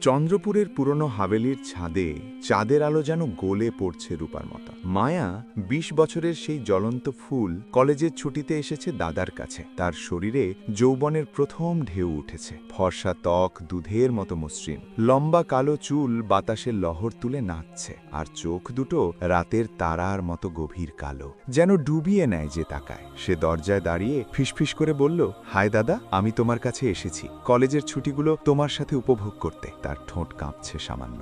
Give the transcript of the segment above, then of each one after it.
চন্দ্রপুরের পুরনো হাভেলির ছাদে চাঁদের আলো যেন গলে পড়ছে রূপার মতো। মায়া ২০ বছরের সেই জ্বলন্ত ফুল কলেজের ছুটিতে এসেছে দাদার কাছে। তার শরীরে যৌবনের প্রথম ঢেউ উঠেছে, ফর্সা ত্বক দুধের মতো মসৃণ, লম্বা কালো চুল বাতাসের লহর তুলে নাচছে, আর চোখ দুটো রাতের তারার মতো গভীর কালো, যেন ডুবিয়ে নেয় যে তাকায়। সে দরজায় দাঁড়িয়ে ফিসফিস করে বলল, হাই দাদা, আমি তোমার কাছে এসেছি কলেজের ছুটিগুলো তোমার সাথে উপভোগ করতে। তার ঠোঁট কাঁপছে সামান্য।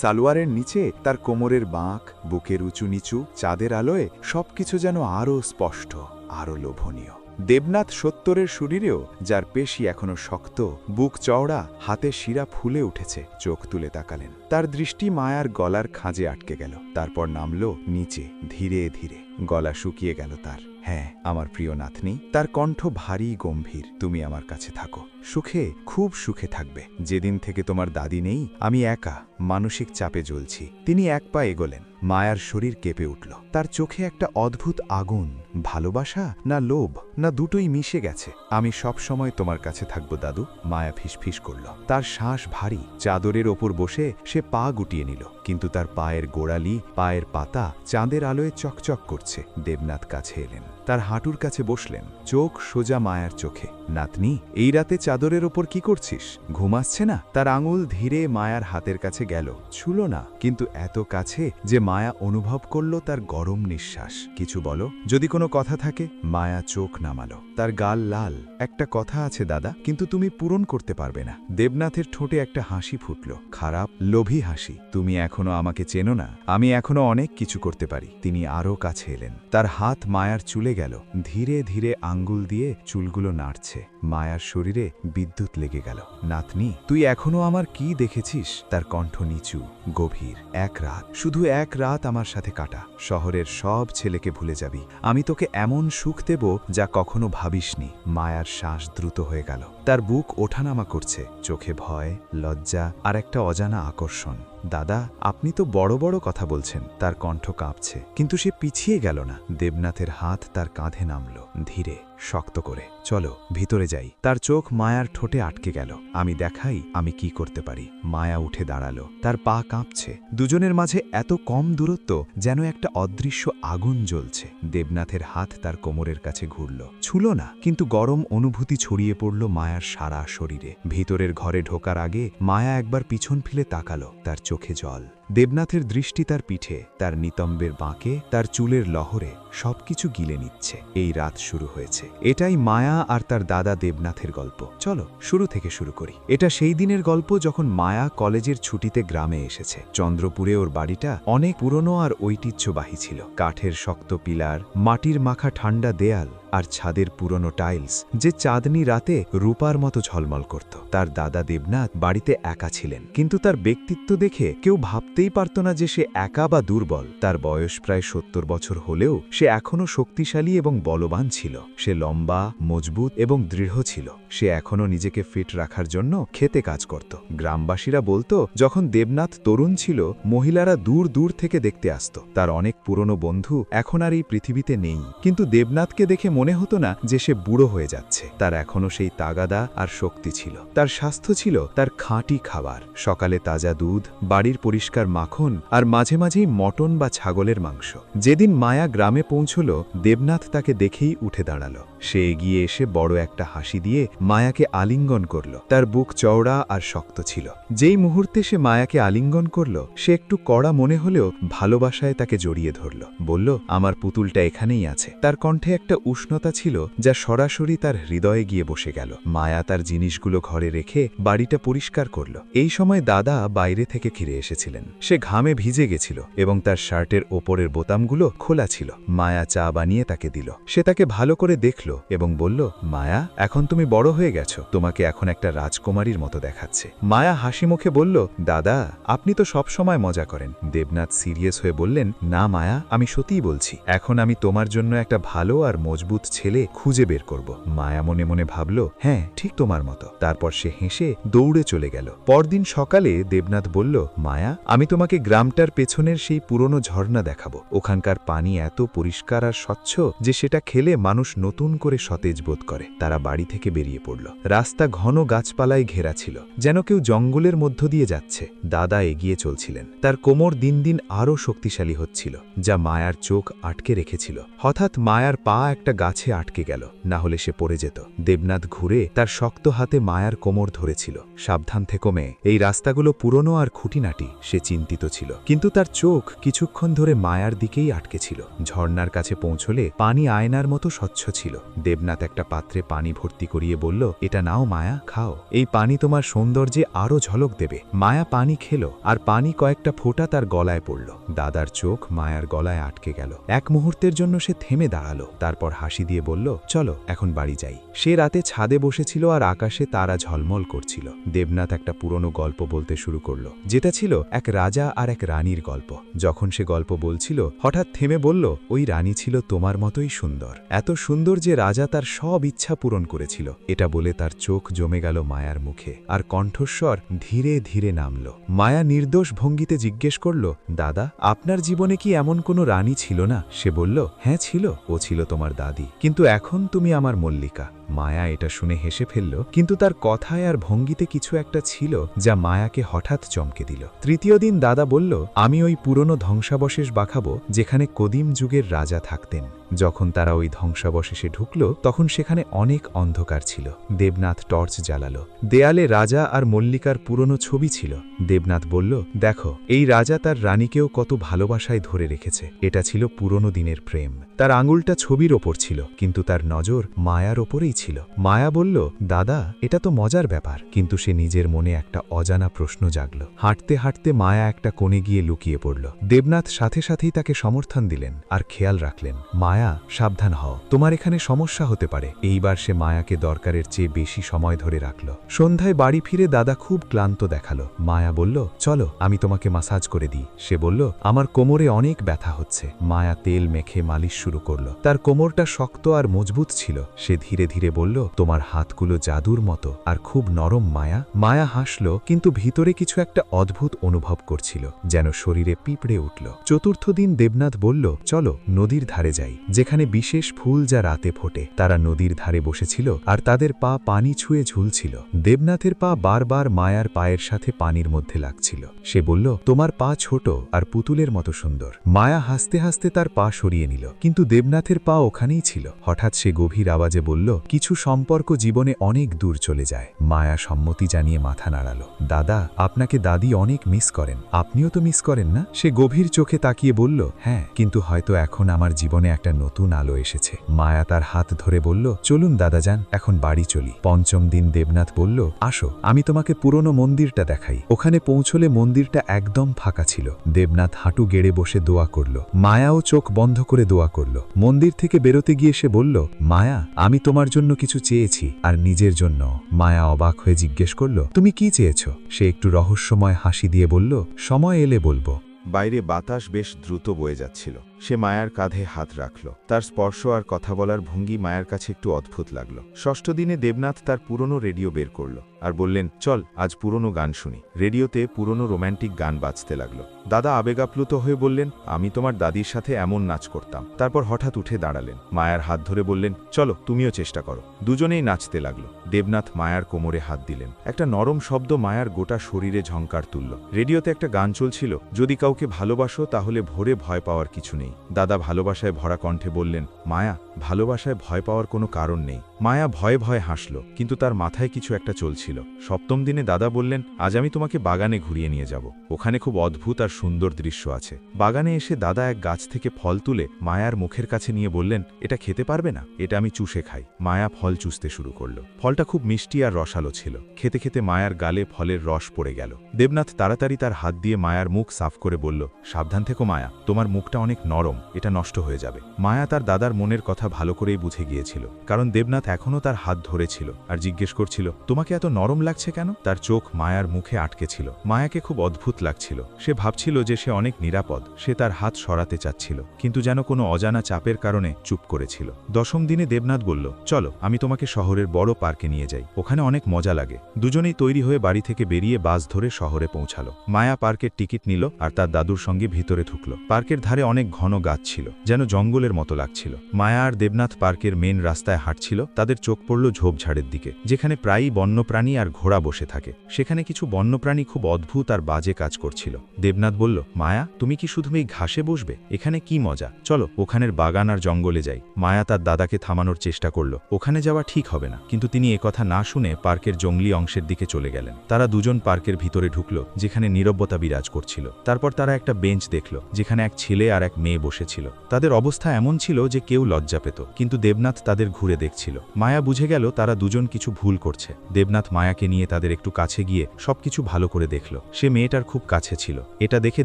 সালোয়ারের নিচে তার কোমরের বাঁক, বুকের উঁচু নিচু চাঁদের আলোয় সবকিছু যেন আরও স্পষ্ট, আরও লোভনীয়। দেবনাথ ৭০-এর শরীরেও, যার পেশি এখনো শক্ত, বুক চওড়া, হাতে শিরা ফুলে উঠেছে, চোখ তুলে তাকালেন। তার দৃষ্টি মায়ার গলার খাঁজে আটকে গেল, তারপর নামল নিচে ধীরে ধীরে। গলা শুকিয়ে গেল তার। হ্যাঁ আমার প্রিয় নাতনি, তার কণ্ঠ ভারী গম্ভীর। তুমি আমার কাছে থাকো, সুখে, খুব সুখে থাকবে। যেদিন থেকে তোমার দাদি নেই আমি একা, মানসিক চাপে জ্বলছি। তিনি এক পা এগোলেন। মায়ার শরীর কেঁপে উঠল। তার চোখে একটা অদ্ভুত আগুন, ভালোবাসা না লোভ না দুটোই মিশে গেছে। আমি সব সময় তোমার কাছে থাকবো দাদু, মায়া ফিসফিস করল। তার শ্বাস ভারী। চাদরের ওপর বসে সে পা গুটিয়ে নিল, কিন্তু তার পায়ের গোড়ালি, পায়ের পাতা চাঁদের আলোয় চকচক করছে। দেবনাথ কাছে এলেন, তার হাঁটুর কাছে বসলেন, চোখ সোজা মায়ার চোখে। নাতনি, এই রাতে চাদরের ওপর কি করছিস? ঘুম আসছে না? তার আঙুল ধীরে মায়ার হাতের কাছে গেল, ছুল না, কিন্তু এত কাছে যে মায়া অনুভব করল তার গরম নিঃশ্বাস। কিছু বলো, যদি কোনো কথা থাকে। মায়া চোখ নামালো, তার গাল লাল। একটা কথা আছে দাদা, কিন্তু তুমি পূরণ করতে পারবে না। দেবনাথের ঠোঁটে একটা হাসি ফুটল, খারাপ লোভী হাসি। তুমি এখনো আমাকে চেনো না, আমি এখনো অনেক কিছু করতে পারি। তিনি আরও কাছে এলেন, তার হাত মায়ার চুলে গেল, ধীরে ধীরে আঙ্গুল দিয়ে চুলগুলো নাড়ছে। মায়ার শরীরে বিদ্যুৎ লেগে গেল। নাতনি, তুই এখনো আমার কি দেখেছিস? তার কণ্ঠ নিচু, গভীর। এক রাত, শুধু এক রাত আমার সাথে কাটা, শহরের সব ছেলেকে ভুলে যাবি। আমি তোকে এমন সুখ দেব যা কখনো ভাবিসনি। মায়ার শ্বাস দ্রুত হয়ে গেল, তার বুক ওঠানামা করছে, চোখে ভয়, লজ্জা আর একটা অজানা আকর্ষণ। দাদা, আপনি তো বড় বড় কথা বলছেন। তার কণ্ঠ কাঁপছে, কিন্তু সে পিছিয়ে গেল না। দেবনাথের হাত তার কাঁধে নামল, ধীরে, শক্ত করে। চলো ভিতরে যাই। তার চোখ মায়ার ঠোঁটে আটকে গেল। আমি দেখাই আমি কি করতে পারি। মায়া উঠে দাঁড়ালো, তার পা কাঁপছে। দুজনের মাঝে এত কম দূরত্ব, যেন একটা অদৃশ্য আগুন জ্বলছে। দেবনাথের হাত তার কোমরের কাছে ঘুরল, ছুল না, কিন্তু গরম অনুভূতি ছড়িয়ে পড়ল মায়ার সারা শরীরে। ভিতরের ঘরে ঢোকার আগে মায়া একবার পিছন ফিরে তাকালো, তার চোখে জল। দেবনাথের দৃষ্টি তার পিঠে, তার নিতম্বের বাঁকে, তার চুলের লহরে, সবকিছু গিলে নিচ্ছে। এই রাত শুরু হয়েছে। এটাই মায়া আর তার দাদা দেবনাথের গল্প। চলো শুরু থেকে শুরু করি। এটা সেই দিনের গল্প যখন মায়া কলেজের ছুটিতে গ্রামে এসেছে। চন্দ্রপুরে ওর বাড়িটা অনেক পুরনো আর ঐতিহ্যবাহী ছিল। কাঠের শক্ত পিলার, মাটির মাখা ঠান্ডা দেয়াল আর ছাদের পুরনো টাইলস, যে চাঁদনি রাতে রূপার মতো ঝলমল করত। তার দাদা দেবনাথ বাড়িতে একা ছিলেন, কিন্তু তার ব্যক্তিত্ব দেখে কেউ ভাবতেই পারত না যে সে একা বা দুর্বল। তার বয়স প্রায় ৭০ বছর হলেও সে এখনও শক্তিশালী এবং বলবান ছিল। সে লম্বা, মজবুত এবং দৃঢ় ছিল। সে এখনও নিজেকে ফিট রাখার জন্য খেতে কাজ করত। গ্রামবাসীরা বলতো, যখন দেবনাথ তরুণ ছিল মহিলারা দূর দূর থেকে দেখতে আসত। তার অনেক পুরনো বন্ধু এখন আর এই পৃথিবীতে নেই, কিন্তু দেবনাথকে দেখে মনে হতো না যে সে বুড়ো হয়ে যাচ্ছে। তার এখনও সেই তাগাদা আর শক্তি ছিল। তার স্বাস্থ্য ছিল তার খাঁটি খাবার, সকালে তাজা দুধ, বাড়ির পরিষ্কার মাখন আর মাঝে মাঝেই মটন বা ছাগলের মাংস। যেদিন মায়া গ্রামে পৌঁছল, দেবনাথ তাকে দেখেই উঠে দাঁড়ালো। সে এগিয়ে এসে বড় একটা হাসি দিয়ে মায়াকে আলিঙ্গন করল। তার বুক চওড়া আর শক্ত ছিল। যেই মুহূর্তে সে মায়াকে আলিঙ্গন করল, সে একটু কড়া মনে হলেও ভালোবাসায় তাকে জড়িয়ে ধরল। বলল, আমার পুতুলটা এখানেই আছে। তার কণ্ঠে একটা উষ্ণতা ছিল যা সরাসরি তার হৃদয়ে গিয়ে বসে গেল। মায়া তার জিনিসগুলো ঘরে রেখে বাড়িটা পরিষ্কার করল। এই সময় দাদা বাইরে থেকে ফিরে এসেছিলেন। সে ঘামে ভিজে গেছিল এবং তার শার্টের ওপরের বোতামগুলো খোলা ছিল। মায়া চা বানিয়ে তাকে দিল। সে তাকে ভালো করে দেখল এবং বলল, মায়া, এখন তুমি বড় হয়ে গেছো, তোমাকে এখন একটা রাজকুমারীর মতো দেখাচ্ছে। মায়া হাসি মুখে বলল, দাদা, আপনি তো সব সময় মজা করেন। দেবনাথ সিরিয়াস হয়ে বললেন, না মায়া, আমি সত্যিই বলছি, এখন আমি তোমার জন্য একটা ভালো আর মজবুত ছেলে খুঁজে বের করব। মায়া মনে মনে ভাবল, হ্যাঁ ঠিক তোমার মতো। তারপর সে হেসে দৌড়ে চলে গেল। পরদিন সকালে দেবনাথ বলল, মায়া, আমি তোমাকে গ্রামটার পেছনের সেই পুরনো ঝর্ণা দেখাবো। ওখানকার পানি এত পরিষ্কার আর স্বচ্ছ যে সেটা খেলে মানুষ নতুন করে সতেজ বোধ করে। তারা বাড়ি থেকে বেরিয়ে পড়ল। রাস্তা ঘন গাছপালায় ঘেরা ছিল, যেন কেউ জঙ্গলের মধ্য দিয়ে যাচ্ছে। দাদা এগিয়ে চলছিলেন। তার কোমর দিন দিন আরও শক্তিশালী হচ্ছিল, যা মায়ার চোখ আটকে রেখেছিল। হঠাৎ মায়ার পা একটা গাছে আটকে গেল, না হলে সে পড়ে যেত। দেবনাথ ঘুরে তার শক্ত হাতে মায়ার কোমর ধরেছিল। সাবধান থেকো মেয়ে, এই রাস্তাগুলো পুরনো আর খুঁটিনাটি। সে চিন্তিত ছিল, কিন্তু তার চোখ কিছুক্ষণ ধরে মায়ার দিকেই আটকে ছিল। ঝর্ণার কাছে পৌঁছলে পানি আয়নার মতো স্বচ্ছ ছিল। দেবনাথ একটা পাত্রে পানি ভর্তি করিয়ে বলল, এটা নাও মায়া, খাও। এই পানি তোমার সৌন্দর্যে আরও ঝলক দেবে। মায়া পানি খেল, আর পানি কয়েকটা ফোঁটা তার গলায় পড়ল। দাদার চোখ মায়ার গলায় আটকে গেল। এক মুহূর্তের জন্য সে থেমে দাঁড়ালো, তারপর হাসি দিয়ে বলল, চলো এখন বাড়ি যাই। সে রাতে ছাদে বসেছিল আর আকাশে তারা ঝলমল করছিল। দেবনাথ একটা পুরনো গল্প বলতে শুরু করল, যেটা ছিল এক রাজা আর এক রানীর গল্প। যখন সে গল্প বলছিল, হঠাৎ থেমে বলল, ওই রানী ছিল তোমার মতোই সুন্দর, এত সুন্দর যে রাজা তার সব ইচ্ছা পূরণ করেছিল। এটা বলে তার চোখ জমে গেল মায়ার মুখে, আর কণ্ঠস্বর ধীরে ধীরে নামল। মায়া নির্দোষ ভঙ্গিতে জিজ্ঞেস করল, দাদা, আপনার জীবনে কি এমন কোনো রানী ছিল না? সে বলল, হ্যাঁ ছিল, ও ছিল তোমার দাদি, কিন্তু এখন তুমি আমার মল্লিকা। মায়া এটা শুনে হেসে ফেলল, কিন্তু তার কথায় আর ভঙ্গিতে কিছু একটা ছিল যা মায়াকে হঠাৎ চমকে দিল। তৃতীয় দিন দাদা বলল, আমি ওই পুরনো ধ্বংসাবশেষ বাঁকাবো যেখানে কদিম যুগের রাজা থাকতেন। যখন তারা ওই ধ্বংসাবশেষে ঢুকল, তখন সেখানে অনেক অন্ধকার ছিল। দেবনাথ টর্চ জ্বালালো। দেয়ালে রাজা আর মল্লিকার পুরনো ছবি ছিল। দেবনাথ বলল, দেখো, এই রাজা তার রানীকেও কত ভালোবাসায় ধরে রেখেছে। এটা ছিল পুরনো দিনের প্রেম। তার আঙুলটা ছবির ওপর ছিল, কিন্তু তার নজর মায়ার ওপরেই ছিল। মায়া বলল, দাদা, এটা তো মজার ব্যাপার, কিন্তু সে নিজের মনে একটা অজানা প্রশ্ন জাগল। হাঁটতে হাঁটতে মায়া একটা কোণে গিয়ে লুকিয়ে পড়ল। দেবনাথ সাথে সাথেই তাকে সমর্থন দিলেন আর খেয়াল রাখলেন, মায়া, সাবধান হও, তোমার এখানে সমস্যা হতে পারে। এইবার সে মায়াকে দরকারের চেয়ে বেশি সময় ধরে রাখল। সন্ধ্যায় বাড়ি ফিরে দাদা খুব ক্লান্ত দেখালো। মায়া বলল, চলো আমি তোমাকে মাসাজ করে দিই। সে বলল, আমার কোমরে অনেক ব্যথা হচ্ছে। মায়া তেল মেখে মালিশ শুরু করল। তার কোমরটা শক্ত আর মজবুত ছিল। সে ধীরে ধীরে বলল, তোমার হাতগুলো জাদুর মতো আর খুব নরম মায়া। মায়া হাসল, কিন্তু ভিতরে কিছু একটা অদ্ভুত অনুভব করছিল, যেন শরীরে পিঁপড়ে উঠল। চতুর্থ দিন দেবনাথ বলল, চলো নদীর ধারে যাই, যেখানে বিশেষ ফুল যা রাতে ফোটে। তারা নদীর ধারে বসেছিল আর তাদের পা পানি ছুঁয়ে ঝুলছিল। দেবনাথের পা বারবার মায়ার পায়ের সাথে পানির মধ্যে লাগছিল। সে বলল, তোমার পা ছোট আর পুতুলের মতো সুন্দর। মায়া হাসতে হাসতে তার পা সরিয়ে নিল, কিন্তু দেবনাথের পা ওখানেই ছিল। হঠাৎ সে গভীর আওয়াজে বলল, কিছু সম্পর্ক জীবনে অনেক দূর চলে যায়। মায়া সম্মতি জানিয়ে মাথা নাড়াল। দাদা, আপনাকে দাদি অনেক মিস করেন। আপনিও তো মিস করেন না? সে গভীর চোখে তাকিয়ে বলল, হ্যাঁ, কিন্তু হয়তো এখন আমার জীবনে একটা নতুন আলো এসেছে। মায়া তার হাত ধরে বলল, চলুন দাদাজান, এখন বাড়ি চলি। পঞ্চম দিন দেবনাথ বলল, আসো আমি তোমাকে পুরনো মন্দিরটা দেখাই। ওখানে পৌঁছলে মন্দিরটা একদম ফাঁকা ছিল। দেবনাথ হাঁটু গেড়ে বসে দোয়া করল। মায়াও চোখ বন্ধ করে দোয়া করল। মন্দির থেকে বেরোতে গিয়ে সে বলল, মায়া, আমি তোমার জন্য কিছু চেয়েছি, আর নিজের জন্য। মায়া অবাক হয়ে জিজ্ঞেস করল, তুমি কি চেয়েছ? সে একটু রহস্যময় হাসি দিয়ে বলল, সময় এলে বলবো। বাইরে বাতাস বেশ দ্রুত বয়ে যাচ্ছিল। সে মায়ার কাঁধে হাত রাখল। তার স্পর্শ আর কথা বলার ভঙ্গি মায়ার কাছে একটু অদ্ভুত লাগল। ষষ্ঠ দিনে দেবনাথ তার পুরনো রেডিও বের করল আর বললেন, চল আজ পুরনো গান শুনি। রেডিওতে পুরনো রোম্যান্টিক গান বাজতে লাগল। দাদা আবেগাপ্লুত হয়ে বললেন, আমি তোমার দাদির সাথে এমন নাচ করতাম। তারপর হঠাৎ উঠে দাঁড়ালেন। মায়ার হাত ধরে বললেন, চলো তুমিও চেষ্টা করো। দুজনেই নাচতে লাগলো। দেবনাথ মায়ার কোমরে হাত দিলেন। একটা নরম শব্দ মায়ার গোটা শরীরে ঝংকার তুলল। রেডিওতে একটা গান চলছিল, যদি কাউকে ভালোবাসো তাহলে ভোরে ভয় পাওয়ার কিছু নেই। দাদা ভালোবাসায় ভরা কণ্ঠে বললেন, মায়া, ভালোবাসায় ভয় পাওয়ার কোনো কারণ নেই। মায়া ভয়ে ভয়ে হাসল, কিন্তু তার মাথায় কিছু একটা চলছিল। সপ্তম দিনে দাদা বললেন, আজ আমি তোমাকে বাগানে ঘুরিয়ে নিয়ে যাব। ওখানে খুব অদ্ভুত আর সুন্দর দৃশ্য আছে। বাগানে এসে দাদা এক গাছ থেকে ফল তুলে মায়ার মুখের কাছে নিয়ে বললেন, এটা খেতে পারবে না? এটা আমি চুষে খাই। মায়া ফল চুষতে শুরু করল। ফলটা খুব মিষ্টি আর রসালো ছিল। খেতে খেতে মায়ার গালে ফলের রস পড়ে গেল। দেবনাথ তাড়াতাড়ি তার হাত দিয়ে মায়ার মুখ সাফ করে বলল, সাবধান থেকো মায়া, তোমার মুখটা অনেক নরম, এটা নষ্ট হয়ে যাবে। মায়া তার দাদার মনের কথা ভালো করেই বুঝে গিয়েছিল, কারণ দেবনাথ এখনও তার হাত ধরেছিল আর জিজ্ঞেস করছিল, তোমাকে এত নরম লাগছে কেন? তার চোখ মায়ার মুখে আটকে ছিল। মায়াকে খুব অদ্ভুত লাগছিল। সে ভাবছিল যে সে অনেক নিরাপদ। সে তার হাত সরাতে চাচ্ছিল, কিন্তু যেন কোনো অজানা চাপের কারণে চুপ করেছিল। দশম দিনে দেবনাথ বলল, চলো আমি তোমাকে শহরের বড় পার্কে নিয়ে যাই, ওখানে অনেক মজা লাগে। দুজনেই তৈরি হয়ে বাড়ি থেকে বেরিয়ে বাস ধরে শহরে পৌঁছালো। মায়া পার্কের টিকিট নিল আর তার দাদুর সঙ্গে ভিতরে ঢুকল। পার্কের ধারে অনেক ঘন গাছ ছিল, যেন জঙ্গলের মতো লাগছিল। মায়া আর আর দেবনাথ পার্কের মেন রাস্তায় হাঁটছিল, তাদের চোখ পড়ল ঝোপঝাড়ের দিকে, যেখানে প্রায়ই বন্যপ্রাণী আর ঘোড়া বসে থাকে। সেখানে কিছু বন্যপ্রাণী খুব অদ্ভুত আর বাজে কাজ করছিল। দেবনাথ বলল, মায়া, তুমি কি শুধু এই ঘাসে বসবে? এখানে কি মজা, চলো ওখানের বাগান আর জঙ্গলে যাই। মায়া তার দাদাকে থামানোর চেষ্টা করল, ওখানে যাওয়া ঠিক হবে না, কিন্তু তিনি একথা না শুনে পার্কের জঙ্গলি অংশের দিকে চলে গেলেন। তারা দুজন পার্কের ভিতরে ঢুকল, যেখানে নীরবতা বিরাজ করছিল। তারপর তারা একটা বেঞ্চ দেখল, যেখানে এক ছেলে আর এক মেয়ে বসেছিল। তাদের অবস্থা এমন ছিল যে কেউ লজ্জা পেত, কিন্তু দেবনাথ তাদের ঘুরে দেখছিল। মায়া বুঝে গেল তারা দুজন কিছু ভুল করছে। দেবনাথ মায়াকে নিয়ে তাদের একটু কাছে গিয়ে সবকিছু ভালো করে দেখল। সে মেয়েটার খুব কাছে ছিল। এটা দেখে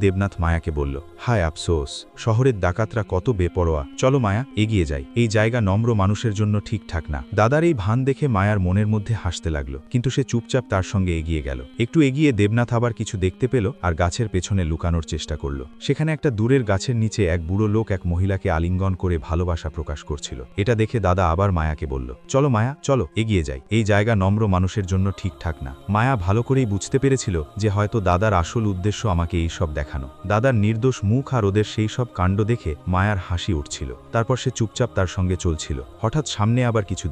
দেবনাথ মায়াকে বলল, হায় আফসোস, শহরের ডাকাতরা কত বেপরোয়া। চলো মায়া, এগিয়ে যাই। এই জায়গা নম্র মানুষের জন্য ঠিকঠাক না। দাদার এই ভান দেখে মায়ার মনের মধ্যে হাসতে লাগলো, কিন্তু সে চুপচাপ তার সঙ্গে এগিয়ে গেল। একটু এগিয়ে দেবনাথ আবার কিছু দেখতে পেল আর গাছের পেছনে লুকানোর চেষ্টা করল। সেখানে একটা দূরের গাছের নিচে এক বুড়ো লোক এক মহিলাকে আলিঙ্গন করে ভালোবাসা প্রকাশ করছিল। এটা দেখে দাদা আবার মায়াকে বলল, চলো মায়া, চলো এগিয়ে যাই। এই জায়গা নম্র মানুষের জন্য ঠিকঠাক না। মায়া ভালো করেই বুঝতে পেরেছিল যে হয়তো দাদার আসল উদ্দেশ্য আমাকে এই সব দেখানো। দাদার নির্দোষ মুখ আর ওদের সেই সব কাণ্ড দেখে মায়ার হাসি উঠছিল। তারপর সে চুপচাপ তার সঙ্গে চলছিল। হঠাৎ সামনে আবার কিছু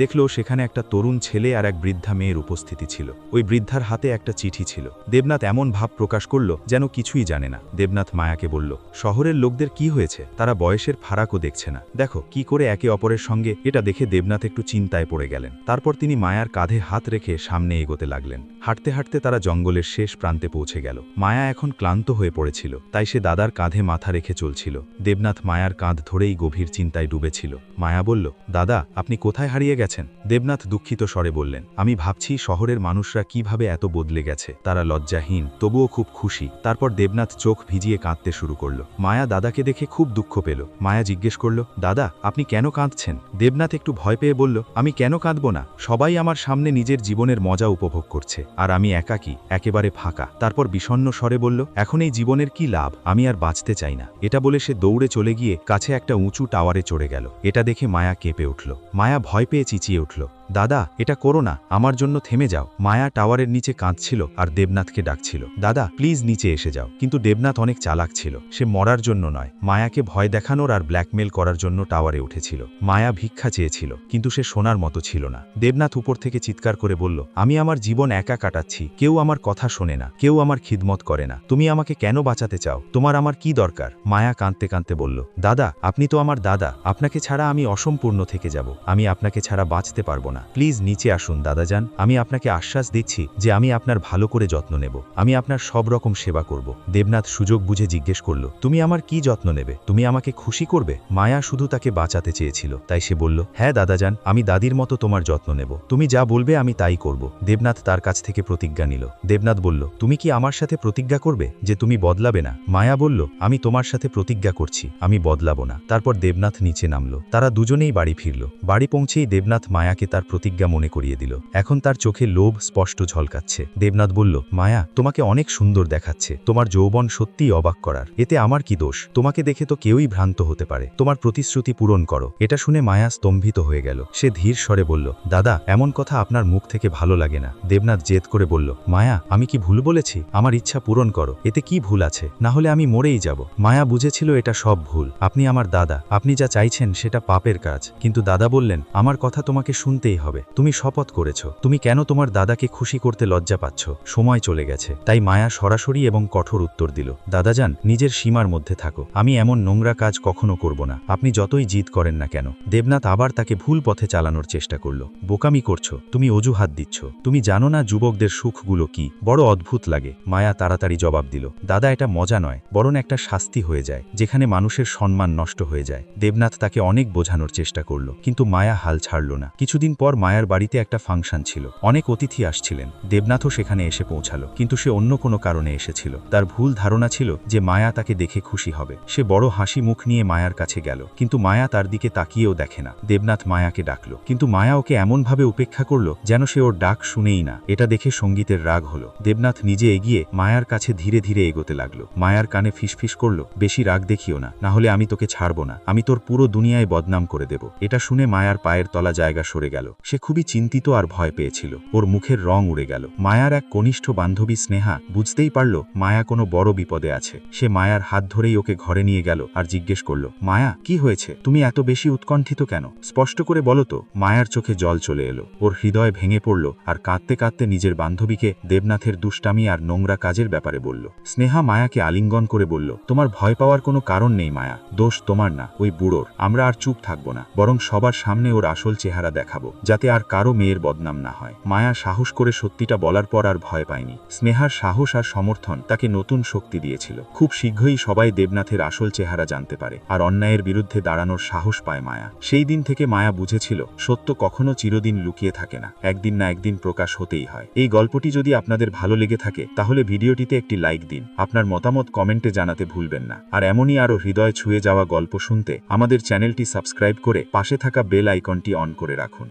দেখলো সেখানে একটা তরুণ ছেলে আর এক বৃদ্ধা মেয়ের উপস্থিতি ছিল। ওই বৃদ্ধার হাতে একটা চিঠি ছিল। দেবনাথ এমন ভাব প্রকাশ করল যেন কিছুই জানে না। দেবনাথ মায়াকে বলল, শহরের লোকদের কি হয়েছে? তারা বয়সের ফারাকও দেখছে না, দেখো কি করে একে অপরের সঙ্গে। এটা দেখে দেবনাথ একটু চিন্তায় পড়ে গেলেন। তারপর তিনি মায়ার কাঁধে হাত রেখে সামনে এগোতে লাগলেন। হাঁটতে হাঁটতে তারা জঙ্গলের শেষ প্রান্তে পৌঁছে গেল। মায়া এখন ক্লান্ত হয়ে পড়েছিল, তাই সে দাদার কাঁধে মাথা রেখে চলছিল। দেবনাথ মায়ার কাঁধ ধরেই গভীর চিন্তায় ডুবেছিল। মায়া বলল, দাদা, আপনি কোথায় হারিয়ে গেছেন? দেবনাথ দুঃখিত স্বরে বললেন, আমি ভাবছি শহরের মানুষরা কিভাবে এত বদলে গেছে। তারা লজ্জাহীন, তবুও খুব খুশি। তারপর দেবনাথ চোখ ভিজিয়ে কাঁদতে শুরু করল। মায়া দাদাকে দেখে খুব দুঃখ পেল। মায়া জিজ্ঞেস করল, দাদা, আপনি কেন কাঁদছেন? দেবনাথ একটু ভয় পেয়ে বলল, আমি কেন কাঁদব না? সবাই আমার সামনে নিজের জীবনের মজা উপভোগ করছে, আর আমি একাকী, একেবারে ফাঁকা। তারপর বিষণ্ণ স্বরে বলল, এখন এই জীবনের কি লাভ? আমি আর বাঁচতে চাই না। এটা বলে সে দৌড়ে চলে গিয়ে কাছে একটা উঁচু টাওয়ারে চড়ে গেল। এটা দেখে মায়া কেঁপে উঠল। মায়া ভয় পেয়ে চেঁচিয়ে উঠল, দাদা, এটা করো না, আমার জন্য থেমে যাও। মায়া টাওয়ারের নিচে কাঁদছিল আর দেবনাথকে ডাকছিল, দাদা প্লিজ নিচে এসে যাও। কিন্তু দেবনাথ অনেক চালাক ছিল। সে মরার জন্য নয়, মায়াকে ভয় দেখানোর আর ব্ল্যাকমেল করার জন্য টাওয়ারে উঠেছিল। মায়া ভিক্ষা চেয়েছিল, কিন্তু সে শোনার মতো ছিল না। দেবনাথ উপর থেকে চিৎকার করে বলল, আমি আমার জীবন একা কাটাচ্ছি, কেউ আমার কথা শোনে না, কেউ আমার খিদমত করে না। তুমি আমাকে কেন বাঁচাতে চাও? তোমার আমার কি দরকার? মায়া কাঁদতে কাঁদতে বলল, দাদা, আপনি তো আমার দাদা, আপনাকে ছাড়া আমি অসম্পূর্ণ থেকে যাব। আমি আপনাকে ছাড়া বাঁচতে পারবো না। প্লিজ নিচে আসুন দাদাজান। আমি আপনাকে আশ্বাস দিচ্ছি যে আমি আপনার ভালো করে যত্ন নেব। আমি আপনার সব রকম সেবা করব। দেবনাথ সুযোগ বুঝে জিজ্ঞেস করল, তুমি আমার কি যত্ন নেবে? তুমি আমাকে খুশি করবে? মায়া শুধু তাকে বাঁচাতে চেয়েছিল, তাই সে বলল, হ্যাঁ দাদাজান, আমি দাদির মতো তোমার যত্ন নেব। তুমি যা বলবে আমি তাই করব। দেবনাথ তার কাছ থেকে প্রতিজ্ঞা নিল। দেবনাথ বলল, তুমি কি আমার সাথে প্রতিজ্ঞা করবে যে তুমি বদলাবে না? মায়া বলল, আমি তোমার সাথে প্রতিজ্ঞা করছি, আমি বদলাবো না। তারপর দেবনাথ নিচে নামল। তারা দুজনেই বাড়ি ফিরল। বাড়ি পৌঁছেই দেবনাথ মায়াকে তার প্রতিজ্ঞা মনে করিয়ে দিল। এখন তার চোখে লোভ স্পষ্ট ঝলকাচ্ছে। দেবনাথ বলল, মায়া, তোমাকে অনেক সুন্দর দেখাচ্ছে। তোমার যৌবন সত্যিই অবাক করার। এতে আমার কি দোষ? তোমাকে দেখে তো কেউই ভ্রান্ত হতে পারে। তোমার প্রতিশ্রুতি পূরণ করো। এটা শুনে মায়া স্তম্ভিত হয়ে গেল। সে ধীর স্বরে বলল, দাদা, এমন কথা আপনার মুখ থেকে ভালো লাগে না। দেবনাথ জেদ করে বলল, মায়া, আমি কি ভুল বলেছি? আমার ইচ্ছা পূরণ করো। এতে কি ভুল আছে? না হলে আমি মরেই যাব। মায়া বুঝেছিল এটা সব ভুল। আপনি আমার দাদা, আপনি যা চাইছেন সেটা পাপের কাজ। কিন্তু দাদা বললেন, আমার কথা তোমাকে শুনতেই হবে। তুমি শপথ করেছ, তুমি কেন তোমার দাদাকে খুশি করতে লজ্জা পাচ্ছ? সময় চলে গেছে। তাই মায়া সরাসরি এবং কঠোর উত্তর দিল, দাদাজান, নিজের সীমার মধ্যে থাকো। আমি এমন নোংরা কাজ কখনো করব না, আপনি যতই জিদ করেন না কেন। দেবনাথ আবার তাকে ভুল পথে চালানোর চেষ্টা করল। বোকামি করছো, তুমি অজুহাত দিচ্ছ, তুমি জানো না যুবকদের সুখগুলো কি। বড় অদ্ভুত লাগে। মায়া তাড়াতাড়ি জবাব দিল, দাদা, এটা মজা নয়, বরং একটা শাস্তি হয়ে যায়, যেখানে মানুষের সম্মান নষ্ট হয়ে যায়। দেবনাথ তাকে অনেক বোঝানোর চেষ্টা করল, কিন্তু মায়া হাল ছাড়ল না। কিছুদিন পর মায়ার বাড়িতে একটা ফাংশন ছিল। অনেক অতিথি আসছিলেন। দেবনাথও সেখানে এসে পৌঁছালো, কিন্তু সে অন্য কোনো কারণে এসেছিল। তার ভুল ধারণা ছিল যে মায়া তাকে দেখে খুশি হবে। সে বড় হাসি মুখ নিয়ে মায়ার কাছে গেল, কিন্তু মায়া তার দিকে তাকিয়েও দেখে না। দেবনাথ মায়াকে ডাকলো, কিন্তু মায়া ওকে এমনভাবে উপেক্ষা করলো যেন সে ওর ডাক শুনেই না। এটা দেখে সঙ্গীতের রাগ হলো। দেবনাথ নিজে এগিয়ে মায়ার কাছে ধীরে ধীরে এগোতে লাগলো। মায়ার কানে ফিসফিস করলো, বেশি রাগ দেখিও না, না হলে আমি তোকে ছাড়বো না। আমি তোর পুরো দুনিয়ায় বদনাম করে দেব। এটা শুনে মায়ার পায়ের তলা জায়গা সরে গেল। সে খুবই চিন্তিত আর ভয় পেয়েছিল। ওর মুখের রং উড়ে গেল। মায়ার এক কনিষ্ঠ বান্ধবী স্নেহা বুঝতেই পারল মায়া কোনো বড় বিপদে আছে। সে মায়ার হাত ধরেই ওকে ঘরে নিয়ে গেল আর জিজ্ঞেস করল, মায়া, কি হয়েছে? তুমি এত বেশি উৎকণ্ঠিত কেন? স্পষ্ট করে বলো তো। মায়ার চোখে জল চলে এলো। ওর হৃদয় ভেঙে পড়ল আর কাঁদতে কাঁদতে নিজের বান্ধবীকে দেবনাথের দুষ্টামি আর নোংরা কাজের ব্যাপারে বলল। স্নেহা মায়াকে আলিঙ্গন করে বলল, তোমার ভয় পাওয়ার কোনো কারণ নেই মায়া, দোষ তোমার না, ওই বুড়োর। আমরা আর চুপ থাকবো না, বরং সবার সামনে ওর আসল চেহারা দেখাবো, যাতে আর কারো মেয়ের বদনাম না হয়। মায়া সাহস করে সত্যিটা বলার পর আর ভয় পায়নি। স্নেহার সাহস আর সমর্থন তাকে নতুন শক্তি দিয়েছিল। খুব শীঘ্রই সবাই দেবনাথের আসল চেহারা জানতে পারে আর অন্যায়ের বিরুদ্ধে দাঁড়ানোর সাহস পায় মায়া। সেই দিন থেকে মায়া বুঝেছিল সত্য কখনো চিরদিন লুকিয়ে থাকে না, একদিন না একদিন প্রকাশ হতেই হয়। এই গল্পটি যদি আপনাদের ভালো লেগে থাকে তাহলে ভিডিওটিতে একটি লাইক দিন, আপনার মতামত কমেন্টে জানাতে ভুলবেন না। আর এমনই আরও হৃদয় ছুঁয়ে যাওয়া গল্প শুনতে আমাদের চ্যানেলটি সাবস্ক্রাইব করে পাশে থাকা বেল আইকনটি অন করে রাখুন।